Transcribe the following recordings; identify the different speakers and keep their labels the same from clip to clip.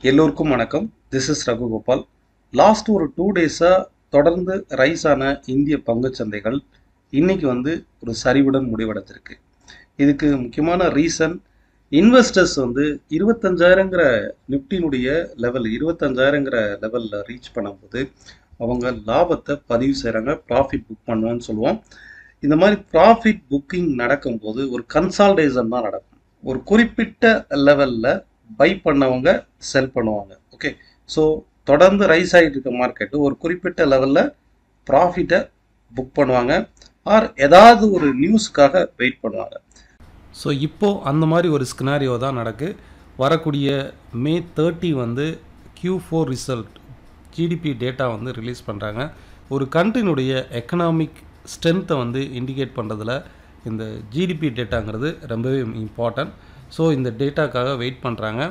Speaker 1: எல்லோருக்கும் வணக்கம். This is Raghugopal. Last ஒரு 2 டேஸாக தொடர்ந்து ரைஸ் ஆன இந்திய பங்குச்சந்தைகள் இன்னைக்கு ஒரு சரிவுடன் முடிவடைஞ்சிருக்கு. இதுக்கு முக்கியமான ரீசன் இன்வெஸ்டர்ஸ் 25,000ங்கிற நிஃப்டினுடைய லெவல் 25,000ங்கிற லெவலில் ரீச் பண்ணும்போது அவங்க லாபத்தை பதிவு செய்கிறாங்க. ப்ராஃபிட் புக் பண்ணுவோன்னு சொல்லுவோம். இந்த மாதிரி ப்ராஃபிட் புக்கிங் நடக்கும்போது ஒரு கன்சால்டேஷன் தான் நடக்கும். ஒரு குறிப்பிட்ட லெவலில் பை பண்ணவங்க செல் பண்ணுவாங்க. ஓகே, ஸோ தொடர்ந்து ரைஸ் ஆகிட்டு இருக்க மார்க்கெட்டு ஒரு குறிப்பிட்ட லெவலில் ப்ராஃபிட்டை புக் பண்ணுவாங்க ஆர் ஏதாவது ஒரு நியூஸுக்காக வெயிட் பண்ணுவாங்க.
Speaker 2: ஸோ இப்போது அந்த மாதிரி ஒரு ஸ்கினாரியோ தான் நடக்கு. வரக்கூடிய மே 30 Q4 result GDP data release பண்ணுறாங்க. ஒரு கண்ட்ரினுடைய எக்கனாமிக் ஸ்ட்ரென்த்தை இண்டிகேட் பண்ணுறதுல இந்த ஜிடிபி டேட்டாங்கிறது ரொம்பவே இம்பார்ட்டன்ட். ஸோ இந்த டேட்டாக்காக வெயிட் பண்ணுறாங்க.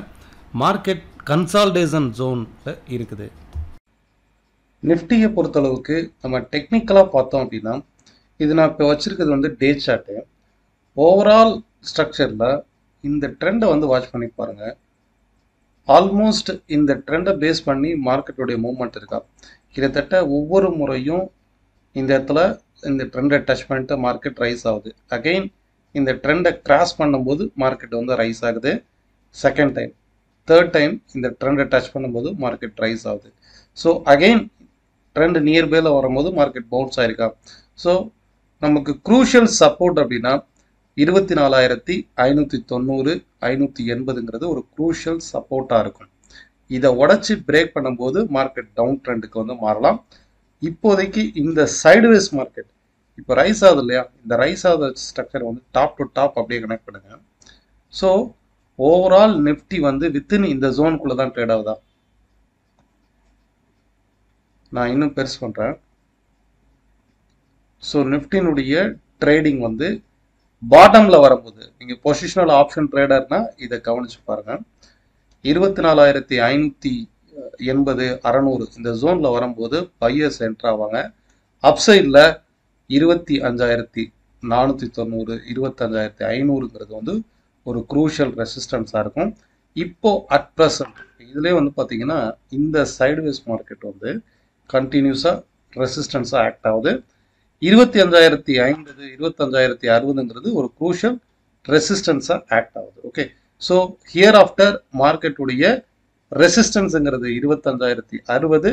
Speaker 2: மார்க்கெட் கன்சால்டேஷன் ஜோனில் இருக்குது.
Speaker 1: நிஃப்டியை பொறுத்தளவுக்கு நம்ம டெக்னிக்கலாக பார்த்தோம் அப்படின்னா, இது நான் இப்போ வச்சுருக்கிறது டே சார்ட்டு. ஓவரால் ஸ்ட்ரக்சரில் இந்த ட்ரெண்டை வாட்ச் பண்ணி பாருங்கள். ஆல்மோஸ்ட் இந்த ட்ரெண்டை பேஸ் பண்ணி மார்க்கெட்டுடைய மூவ்மெண்ட் இருக்கா. கிட்டத்தட்ட ஒவ்வொரு முறையும் இந்த இடத்துல இந்த ட்ரெண்டை டச் பண்ணிட்டு மார்க்கெட் ரைஸ் ஆகுது. அகெயின் இந்த ட்ரெண்டை கிராஸ் பண்ணும்போது மார்க்கெட் ரைஸ் ஆகுது. செகண்ட் டைம், தேர்ட் டைம் இந்த ட்ரெண்டை டச் பண்ணும்போது மார்க்கெட் ரைஸ் ஆகுது. ஸோ அகெயின் ட்ரெண்ட் நியர்பைல வரும்போது மார்க்கெட் பவுன்ஸ் ஆயிருக்கா. ஸோ நமக்கு க்ரூஷியல் சப்போர்ட் அப்படின்னா 24,590 580ங்கிறது ஒரு க்ரூஷியல் சப்போர்ட்டாக இருக்கும். இதை உடச்சி பிரேக் பண்ணும்போது மார்க்கெட் டவுன் ட்ரெண்டுக்கு மாறலாம். இப்போதைக்கு இந்த சைடுவேஸ் மார்க்கெட் இப்போ ரைஸ் ஆகுது இல்லையா, இந்த ரைஸ் ஆகுத ஸ்ட்ரக்சர் டாப் டு டாப் அப்படியே கனெக்ட் பண்ணுங்க. ஸோ ஓவரால் நிஃப்டி வித்தின் இந்த ஜோனுக்குள்ள தான் ட்ரேட் ஆகுதா. நான் இன்னும் பெருசு பண்றேன். ஸோ நிஃப்டினுடைய ட்ரேடிங் பாட்டம்ல வரும்போது நீங்க பொசிஷனல் ஆப்ஷன் ட்ரேடர்னா இதை கவனிச்சு பாருங்க. 24,580 600 இந்த ஜோன்ல வரும்போது பையர்ஸ் என்டர் ஆவாங்க. அப்சைட்ல 25,490 25,500ங்கிறது ஒரு க்ரூஷியல் ரெசிஸ்டன்ஸாக இருக்கும். இப்போ அட் ப்ரெசன்ட் இதுலேயே பார்த்தீங்கன்னா இந்த சைடுவேஸ் மார்க்கெட் கண்டினியூஸாக ரெசிஸ்டன்ஸாக ஆக்ட் ஆகுது. 25,050 25,060ங்கிறது ஒரு க்ரூஷியல் ரெசிஸ்டன்ஸாக ஆக்ட் ஆகுது. ஓகே, ஸோ ஹியர் ஆஃப்டர் மார்க்கெட்டுடைய ரெசிஸ்டன்ஸுங்கிறது 25,060,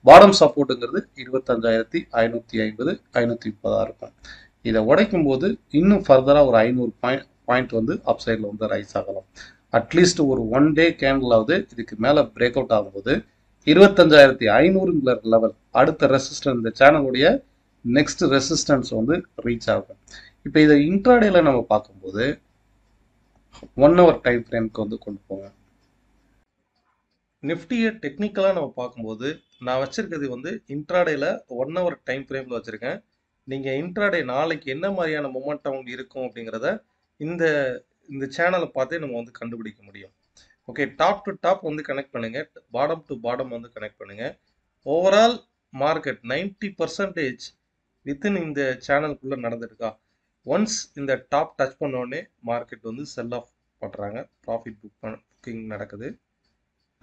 Speaker 1: பாடம் சப்போர்ட்டுங்கிறது 25,550 530 இருக்கும். இதை உடைக்கும் போது இன்னும் ஃபர்தராக ஒரு 500 பாயிண்ட் அப்சைடில் ரைஸ் ஆகலாம். அட்லீஸ்ட் ஒரு 1 டே கேண்டிலாவது இதுக்கு மேலே பிரேக் அவுட் ஆகும்போது 25,500ங்கிற லெவல் அடுத்த ரெசிஸ்டன்ஸ், இந்த சேனலுடைய நெக்ஸ்ட் ரெசிஸ்டன்ஸ் ரீச் ஆகும். இப்போ இதை இன்ட்ராடேல நம்ம பார்க்கும்போது 1 hour டைம் ஃப்ரேம்க்கு கொண்டு போங்க. நிஃப்டியை டெக்னிக்கலாக நம்ம பார்க்கும்போது நான் வச்சிருக்கிறது இன்ட்ராடேல 1 hour டைம் ஃப்ரேமில் வச்சுருக்கேன். நீங்கள் இன்ட்ராடே நாளைக்கு என்ன மாதிரியான மொமெண்டம் இருக்கும் அப்படிங்கிறத இந்த இந்த சேனலை பார்த்தே நம்ம கண்டுபிடிக்க முடியும். Okay, top to top connect பண்ணுங்க, பாட்டம் டு பாட்டம் கனெக்ட் பண்ணுங்க. ஓவரால் மார்க்கெட் 90% வித்தின் இந்த சேனலுக்குள்ளே நடந்துருக்கா. ஒன்ஸ் இந்த டாப் டச் பண்ணோடனே மார்க்கெட் செல் ஆஃப் பண்ணுறாங்க, ப்ராஃபிட் புக்கிங் நடக்குது.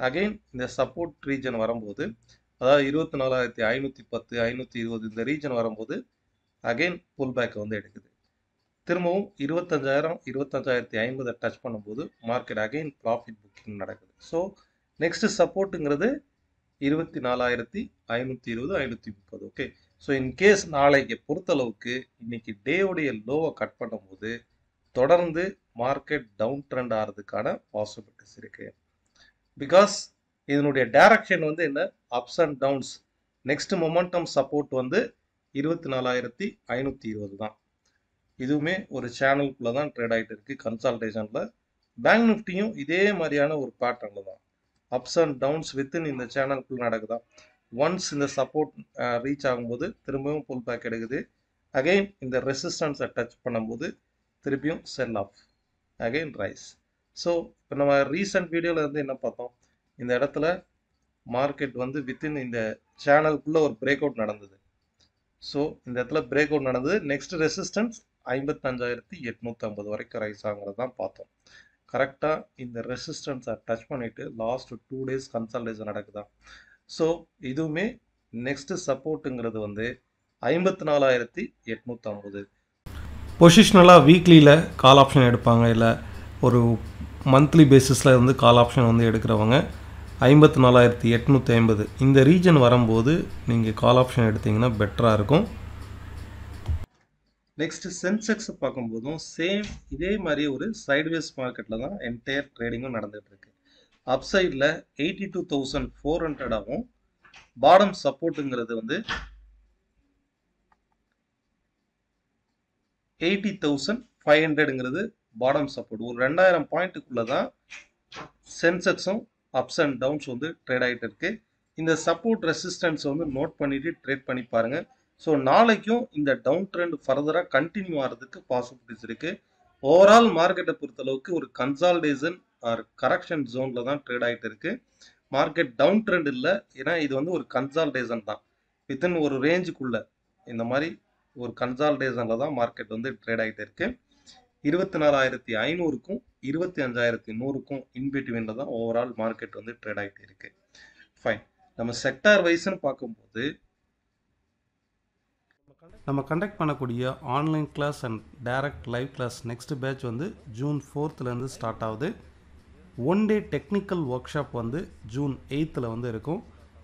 Speaker 1: அகெயின் இந்த சப்போர்ட் ரீஜன் வரும்போது, அதாவது 24,510 520 இந்த ரீஜன் வரும்போது அகெயின் புல் பேக் எடுக்குது. திரும்பவும் 25,000 25,050 டச் பண்ணும்போது மார்க்கெட் அகெயின் ப்ராஃபிட் புக்கிங் நடக்குது. ஸோ நெக்ஸ்ட் சப்போர்ட்டுங்கிறது 24,520 530. ஓகே, ஸோ இன்கேஸ் நாளைக்கு பொறுத்தளவுக்கு இன்னைக்கு டேவுடைய லோவை கட் பண்ணும்போது தொடர்ந்து மார்க்கெட் டவுன் ட்ரெண்ட் ஆகிறதுக்கான பாசிபிலிட்டிஸ் இருக்கு. பிகாஸ் இதனுடைய டைரக்ஷன் என்ன, ups and downs. Next momentum support 24,520 தான். இதுவுமே ஒரு சேனலுக்குள்ள தான் ட்ரேட் ஆகிட்டு இருக்கு கன்சால்டேஷன்ல. பேங்க் நிஃப்டியும் இதே மாதிரியான ஒரு பேட்டர்ன்ல தான் அப்ஸ் அண்ட் டவுன்ஸ் வித்தின் இந்த சேனலுக்குள்ள நடக்குதா. ஒன்ஸ் இந்த சப்போர்ட் ரீச் ஆகும்போது திரும்பவும் புல் பேக் எடுக்குது. அகெயின் இந்த ரெசிஸ்டன்ஸை டச் பண்ணும்போது திருப்பியும் செல் ஆஃப், அகெயின் ரைஸ். ஸோ இப்போ நம்ம ரீசன்ட் வீடியோவில் என்ன பார்த்தோம், இந்த இடத்துல மார்க்கெட் வித்தின் இந்த சேனலுக்குள்ள ஒரு பிரேக் அவுட் நடந்தது. ஸோ இந்த இடத்துல பிரேக் அவுட் நடந்தது. நெக்ஸ்ட் ரெசிஸ்டன்ஸ் 55,850 வரைக்கும் ரைஸ் ஆகுறது தான் பார்த்தோம். கரெக்டாக இந்த ரெசிஸ்டன்ஸை டச் பண்ணிவிட்டு லாஸ்ட் 2 டேஸ் கன்சல்டேஷன் நடக்குதா. ஸோ இதுவுமே நெக்ஸ்ட் சப்போர்ட்டுங்கிறது வந்து 54,850.
Speaker 2: பொசிஷ்னலாக வீக்லியில் கால் ஆப்ஷன் எடுப்பாங்க, இல்லை ஒரு மந்த்லி பேசிஸில் வந்து கால் ஆப்ஷன் வந்து எடுக்கிறவங்க 54,850 இந்த ரீஜன் வரும்போது நீங்கள் கால் ஆப்ஷன் எடுத்திங்கன்னா பெட்டராக இருக்கும்.
Speaker 1: நெக்ஸ்ட் சென்செக்ஸ் பார்க்கும்போதும் சேம் இதே மாதிரி ஒரு சைட்வேஸ் மார்க்கெட்டில் தான் என்டையர் ட்ரேடிங்கும் நடந்துகிட்டு இருக்கு. அப்சைடில் 82,400ஆகவும் பாடம் சப்போர்ட்டுங்கிறது வந்து 80,500ங்கிறது பாடம் சப்போர்ட். ஒரு 2000 பாயிண்ட்டுக்குள்ளே தான் சென்செக்ஸும் அப்ஸ் அண்ட் டவுன்ஸ் வந்து ட்ரேட் ஆகிட்டு இருக்கு. இந்த சப்போர்ட் ரெசிஸ்டன்ஸ் வந்து நோட் பண்ணிட்டு ட்ரேட் பண்ணி பாருங்க. ஸோ நாளைக்கும் இந்த டவுன் ட்ரெண்ட் ஃபர்தராக கண்டினியூ ஆகிறதுக்கு பாசிபிலிட்டிஸ் இருக்கு. ஓவரால் மார்க்கெட்டை பொறுத்தளவுக்கு ஒரு கன்சால்டேஷன் ஆர் கரெக்ஷன் ஜோனில் தான் ட்ரேட் ஆகிட்டு இருக்கு. மார்க்கெட் டவுன் ட்ரெண்ட் இல்லை, ஏன்னா இது வந்து ஒரு கன்சால்டேஷன் தான். வித்தின் ஒரு ரேஞ்சுக்குள்ள இந்த மாதிரி ஒரு கன்சால்டேஷனில் தான் மார்க்கெட் வந்து ட்ரேட் ஆகிட்டு இருக்கு. 24,500க்கும் 25,100க்கும் இன்பிட்வீனில் தான் ஓவரால் மார்க்கெட் வந்து ட்ரேட் ஆகிட்டு இருக்கு. ஃபைன். நம்ம செக்டார் வைஸ்ன்னு பார்க்கும்போது
Speaker 2: நம்ம கண்டக்ட் பண்ணக்கூடிய online class and direct live class next batch வந்து ஜூன் 4th ஸ்டார்ட் ஆகுது. 1 டே டெக்னிக்கல் ஒர்க் ஷாப் வந்து ஜூன் 8th வந்து இருக்கும்.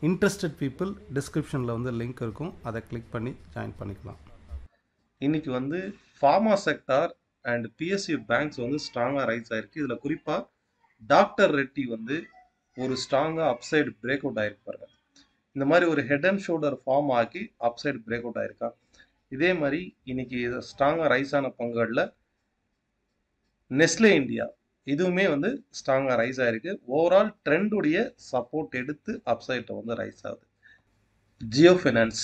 Speaker 2: இன்ட்ரெஸ்டட் பீப்புள் டிஸ்கிரிப்ஷனில் வந்து லிங்க் இருக்கும், அதை கிளிக் பண்ணி ஜாயின் பண்ணிக்கலாம்.
Speaker 1: இன்னைக்கு வந்து pharma sector and PSU banks வந்து ஸ்ட்ராங்காக ரைஸ் ஆயிருக்கு. இதில் குறிப்பாக டாக்டர் ரெட்டி வந்து ஒரு ஸ்ட்ராங்காக அப்சைடு பிரேக் அவுட் ஆகிருப்பாரு. இந்த மாதிரி ஒரு ஹெட் அண்ட் ஷோல்டர் ஃபார்ம் ஆகி அப்சைடு பிரேக் அவுட் ஆயிருக்கா. இதே மாதிரி இன்னைக்கு ஸ்ட்ராங்காக ரைஸ் ஆன பங்குகளில் நெஸ்லே இந்தியா இதுவுமே வந்து ஸ்ட்ராங்காக ரைஸ் ஆயிருக்கு. ஓவரால் ட்ரெண்டுடைய சப்போர்ட் எடுத்து அப்சைட்டை வந்து ரைஸ் ஆகுது. ஜியோ ஃபைனான்ஸ்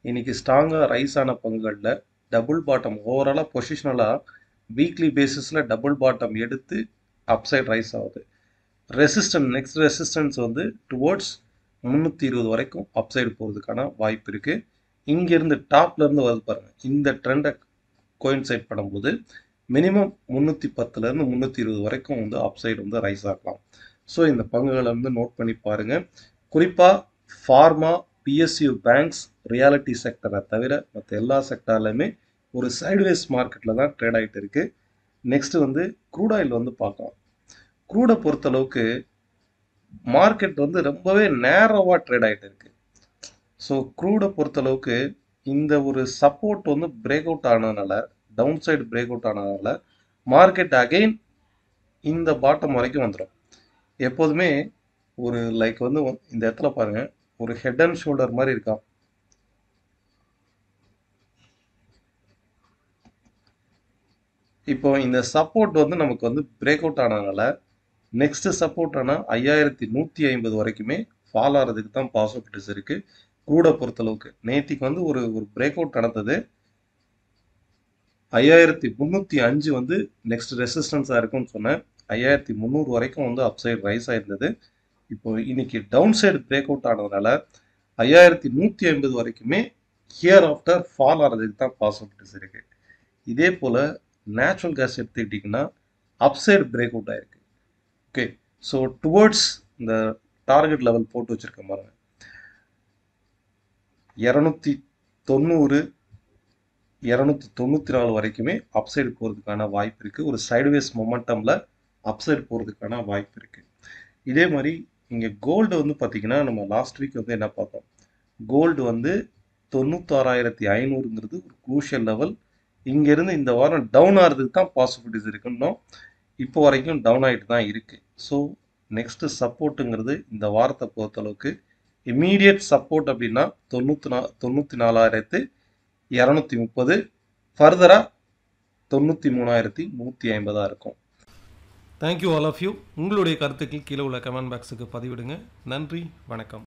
Speaker 1: இன்னைக்கு ஸ்ட்ராங்காக ரைஸ் ஆன பங்குகளில் டபுள் பாட்டம் ஓவராலாக பொசிஷனலாக வீக்லி பேசிஸில் டபுள் பாட்டம் எடுத்து அப்சைட் ரைஸ் ஆகுது. நெக்ஸ்ட் ரெசிஸ்டன்ஸ் வந்து டுவோர்ட்ஸ் 320 வரைக்கும் அப்சைடு போகிறதுக்கான வாய்ப்பு இருக்குது. இங்கேருந்து டாப்லேருந்து வருது பாருங்கள். இந்த ட்ரெண்டை கோயின்சைட் பண்ணும்போது மினிமம் 310லேருந்து 320 வரைக்கும் வந்து அப்சைடு வந்து ரைஸ் ஆகலாம். ஸோ இந்த பங்குகளை வந்து நோட் பண்ணி பாருங்கள். குறிப்பாக ஃபார்மா, பிஎஸ்யூ பேங்க்ஸ், ரியாலிட்டி செக்டரை தவிர மற்ற எல்லா செக்டார்லையுமே ஒரு சைட்வேஸ் மார்க்கெட்டில் தான் ட்ரேட் ஆகிட்டு இருக்கு. நெக்ஸ்ட் வந்து க்ரூட் ஆயில் வந்து பார்க்கலாம். க்ரூடை பொறுத்தளவுக்கு மார்க்கெட் வந்து ரொம்பவே நேரோவாக ட்ரேட் ஆகிட்டு இருக்கு. ஸோ க்ரூடை பொறுத்தளவுக்கு இந்த ஒரு சப்போர்ட் வந்து பிரேக் அவுட் ஆனதுனால, டவுன் சைடு பிரேக் அவுட் ஆனதுனால மார்க்கெட் அகெயின் இந்த பாட்டம் வரைக்கும் வந்துடும். எப்போதுமே ஒரு லைக் வந்து இந்த இடத்துல பாருங்க, ஒரு ஹெட் அண்ட் ஷோல்டர் மாதிரி இருக்கா. இப்போ இந்த சப்போர்ட் வந்து நமக்கு வந்து பிரேக் அவுட் ஆனதுனால நெக்ஸ்ட் சப்போர்ட் ஆனால் 5,150 வரைக்குமே ஃபால் ஆகிறதுக்கு தான் பாசிபிலிட்டிஸ் இருக்கு. க்ரூடை பொறுத்தளவுக்கு நேத்திக்கு வந்து ஒரு பிரேக் அவுட் நடந்தது. 5,305 வந்து நெக்ஸ்ட் ரெசிஸ்டன்ஸாக இருக்கும்னு சொன்னேன். 5,300 வரைக்கும் வந்து அப்சைடு ரைஸ் ஆயிருந்தது. இப்போ இன்னைக்கு டவுன் சைடு பிரேக் அவுட் ஆனதுனால 5,150 வரைக்குமே ஹியர் ஆஃப்டர் ஃபால் ஆகிறதுக்கு தான் பாசிபிலிட்டிஸ் இருக்கு. இதே போல் நேச்சுரல் கேஸ் எடுத்துக்கிட்டிங்கன்னா அப்சைடு பிரேக் அவுட் ஆயிருக்கு. ஓகே, ஸோ டுவர்ட்ஸ் இந்த டார்கெட் லெவல் போட்டு வச்சிருக்க பாருங்க, 290, 294 வரைக்குமே அப்சைடு போகிறதுக்கான வாய்ப்பு இருக்குது. ஒரு சைடுவேஸ் மொமெண்டமில் அப்சைடு போகிறதுக்கான வாய்ப்பு இருக்குது. இதே மாதிரி இங்கே கோல்டு வந்து பார்த்திங்கன்னா நம்ம லாஸ்ட் வீக் வந்து என்ன பார்த்தோம், கோல்டு வந்து 96,500ங்கிறது ஒரு க்ரூஷியல் லெவல். இங்கேருந்து இந்த வாரம் டவுன் ஆகிறதுக்கு தான் பாசிபிலிட்டிஸ் இருக்குன்னோம். இப்போ வரைக்கும் டவுன் ஆகிட்டு தான் இருக்குது. ஸோ நெக்ஸ்ட்டு சப்போர்ட்டுங்கிறது இந்த வாரத்தை பொறுத்தளவுக்கு இம்மீடியட் சப்போர்ட் அப்படின்னா 94,230, ஃபர்தராக 93,150 இருக்கும்.
Speaker 2: Thank you all of you. உங்களுடைய கருத்துக்கள் கீழே உள்ள கமெண்ட் பாக்ஸுக்கு பதிவிடுங்க. நன்றி, வணக்கம்.